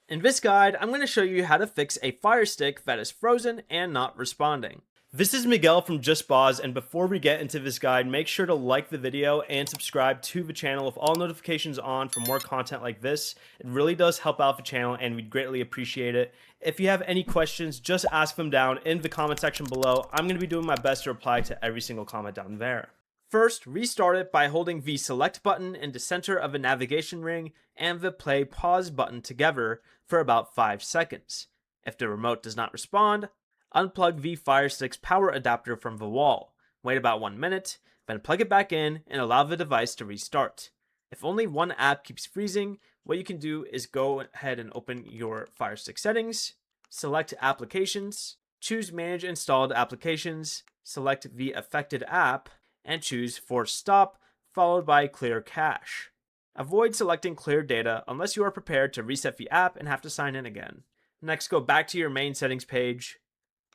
In this guide, I'm going to show you how to fix a Firestick that is frozen and not responding. This is Miguel from Just Boz, and before we get into this guide, make sure to like the video and subscribe to the channel with all notifications on for more content like this. It really does help out the channel and we'd greatly appreciate it. If you have any questions, just ask them down in the comment section below. I'm going to be doing my best to reply to every single comment down there. First, restart it by holding the select button in the center of a navigation ring and the play pause button together for about 5 seconds. If the remote does not respond, unplug the Firestick's power adapter from the wall. Wait about 1 minute, then plug it back in and allow the device to restart. If only one app keeps freezing, what you can do is go ahead and open your Firestick settings, select Applications, choose Manage Installed Applications, select the affected app, and choose Force Stop, followed by Clear Cache. Avoid selecting Clear Data unless you are prepared to reset the app and have to sign in again. Next, go back to your main settings page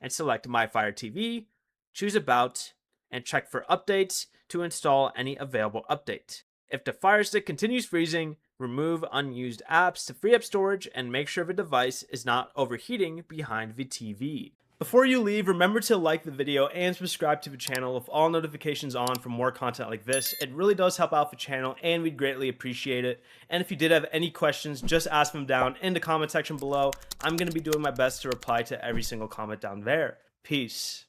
and select My Fire TV, choose About, and check for updates to install any available update. If the Firestick continues freezing, remove unused apps to free up storage and make sure the device is not overheating behind the TV. Before you leave, remember to like the video and subscribe to the channel with all notifications on for more content like this. It really does help out the channel and we'd greatly appreciate it. And if you did have any questions, just ask them down in the comment section below. I'm going to be doing my best to reply to every single comment down there. Peace.